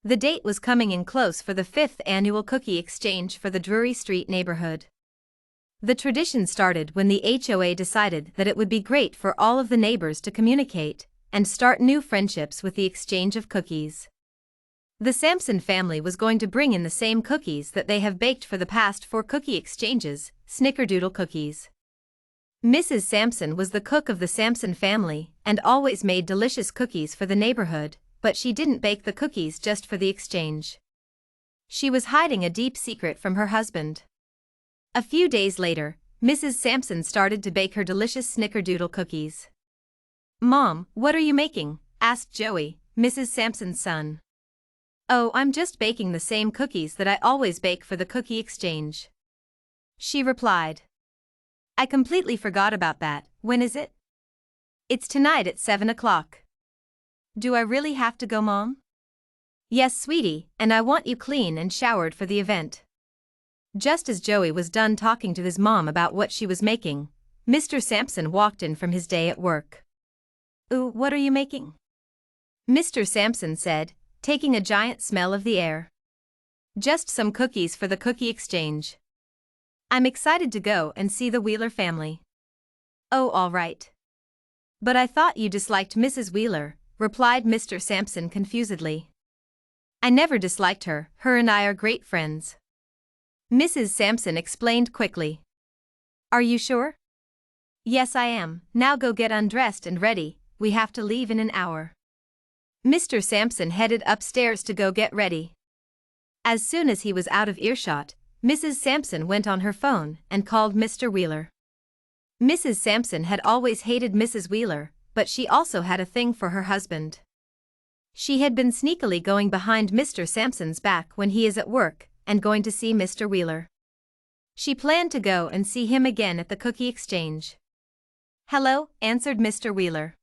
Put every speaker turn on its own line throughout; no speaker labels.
The date was coming in close for the 5th annual cookie exchange for the Drury Street neighborhood. The tradition started when the HOA decided that it would be great for all of the neighbors to communicate and start new friendships with the exchange of cookies. The Sampson family was going to bring in the same cookies that they have baked for the past 4 cookie exchanges, Snickerdoodle cookies. Mrs. Sampson was the cook of the Sampson family and always made delicious cookies for the neighborhood, but she didn't bake the cookies just for the exchange. She was hiding a deep secret from her husband. A few days later, Mrs. Sampson started to bake her delicious Snickerdoodle cookies. "Mom, what are you making?" asked Joey, Mrs. Sampson's son. "Oh, I'm just baking the same cookies that I always bake for the cookie exchange," she replied. "I completely forgot about that. When is it?" "It's tonight at 7 o'clock. "Do I really have to go, Mom?" "Yes, sweetie, and I want you clean and showered for the event." Just as Joey was done talking to his mom about what she was making, Mr. Sampson walked in from his day at work. "Ooh, what are you making?" Mr. Sampson said, taking a giant smell of the air. "Just some cookies for the cookie exchange. I'm excited to go and see the Wheeler family." "Oh, all right. But I thought you disliked Mrs. Wheeler," replied Mr. Sampson confusedly. "I never disliked her, her and I are great friends," Mrs. Sampson explained quickly. "Are you sure?" "Yes, I am. Now go get undressed and ready, we have to leave in an hour." Mr. Sampson headed upstairs to go get ready. As soon as he was out of earshot, Mrs. Sampson went on her phone and called Mr. Wheeler. Mrs. Sampson had always hated Mrs. Wheeler, but she also had a thing for her husband. She had been sneakily going behind Mr. Sampson's back when he is at work and going to see Mr. Wheeler. She planned to go and see him again at the cookie exchange. "Hello," answered Mr. Wheeler.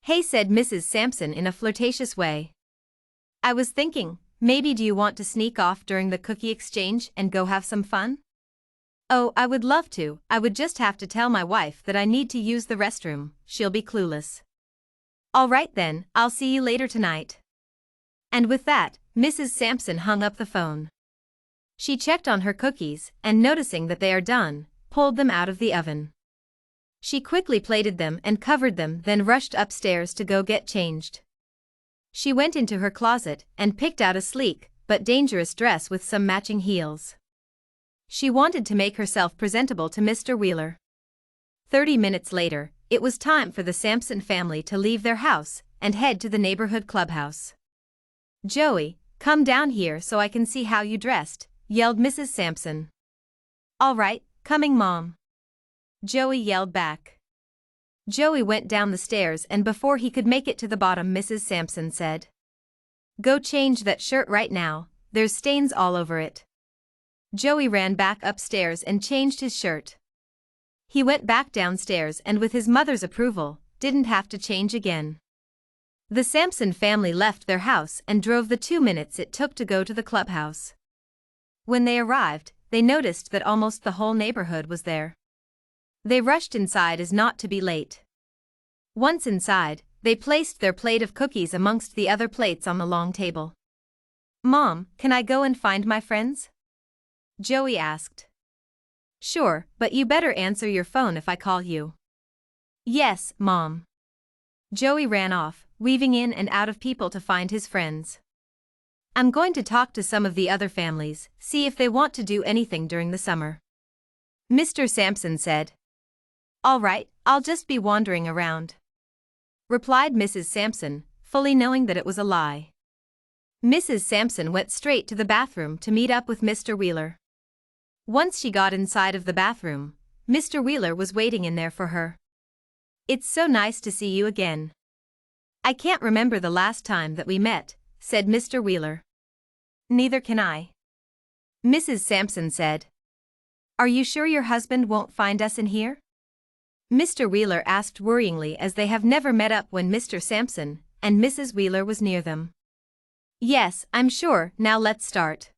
"Hey," said Mrs. Sampson in a flirtatious way. "I was thinking, maybe do you want to sneak off during the cookie exchange and go have some fun?" "Oh, I would love to, I would just have to tell my wife that I need to use the restroom, she'll be clueless." "All right then, I'll see you later tonight." And with that, Mrs. Sampson hung up the phone. She checked on her cookies and noticing that they are done, pulled them out of the oven. She quickly plated them and covered them, then rushed upstairs to go get changed. She went into her closet and picked out a sleek but dangerous dress with some matching heels. She wanted to make herself presentable to Mr. Wheeler. 30 minutes later, it was time for the Sampson family to leave their house and head to the neighborhood clubhouse. "Joey, come down here so I can see how you dressed," yelled Mrs. Sampson. "All right, coming, Mom," Joey yelled back. Joey went down the stairs and before he could make it to the bottom, Mrs. Sampson said, "Go change that shirt right now, there's stains all over it." Joey ran back upstairs and changed his shirt. He went back downstairs and with his mother's approval, didn't have to change again. The Sampson family left their house and drove the 2 minutes it took to go to the clubhouse. When they arrived, they noticed that almost the whole neighborhood was there. They rushed inside as not to be late. Once inside, they placed their plate of cookies amongst the other plates on the long table. "Mom, can I go and find my friends?" Joey asked. "Sure, but you better answer your phone if I call you." "Yes, Mom." Joey ran off, weaving in and out of people to find his friends. "I'm going to talk to some of the other families, see if they want to do anything during the summer," Mr. Sampson said. "All right, I'll just be wandering around," replied Mrs. Sampson, fully knowing that it was a lie. Mrs. Sampson went straight to the bathroom to meet up with Mr. Wheeler. Once she got inside of the bathroom, Mr. Wheeler was waiting in there for her. "It's so nice to see you again." "I can't remember the last time that we met," said Mr. Wheeler. "Neither can I," Mrs. Sampson said. "Are you sure your husband won't find us in here?" Mr. Wheeler asked worryingly as they have never met up when Mr. Sampson and Mrs. Wheeler was near them. "Yes, I'm sure, now let's start."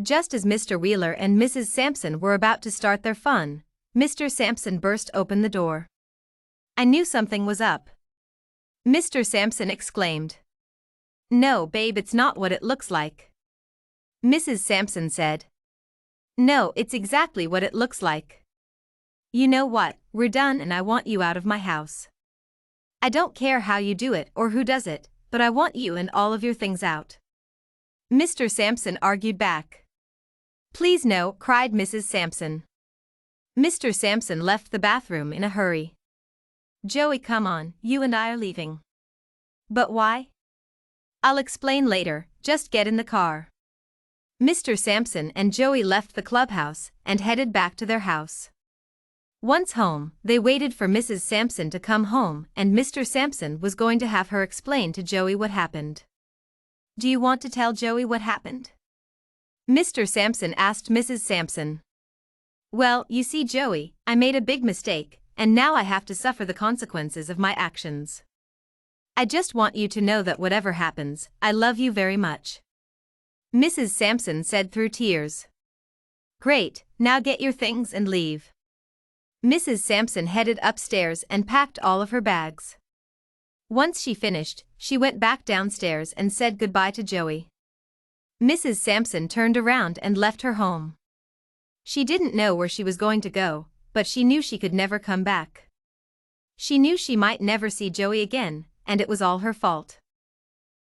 Just as Mr. Wheeler and Mrs. Sampson were about to start their fun, Mr. Sampson burst open the door. "I knew something was up," Mr. Sampson exclaimed. No, babe, it's not what it looks like, Mrs. Sampson said. No, it's exactly what it looks like. You know what, we're done and I want you out of my house. I don't care how you do it or who does it, but I want you and all of your things out. Mr. Sampson argued back. Please no, cried Mrs. Sampson. Mr. Sampson left the bathroom in a hurry. Joey, come on, you and I are leaving. But why? I'll explain later, just get in the car. Mr. Sampson and Joey left the clubhouse and headed back to their house. Once home, they waited for Mrs. Sampson to come home and Mr. Sampson was going to have her explain to Joey what happened. Do you want to tell Joey what happened? Mr. Sampson asked Mrs. Sampson. Well, you see, Joey, I made a big mistake, and now I have to suffer the consequences of my actions. I just want you to know that whatever happens, I love you very much. Mrs. Sampson said through tears. Great, now get your things and leave. Mrs. Sampson headed upstairs and packed all of her bags. Once she finished, she went back downstairs and said goodbye to Joey. Mrs. Sampson turned around and left her home. She didn't know where she was going to go, but she knew she could never come back. She knew she might never see Joey again, and it was all her fault.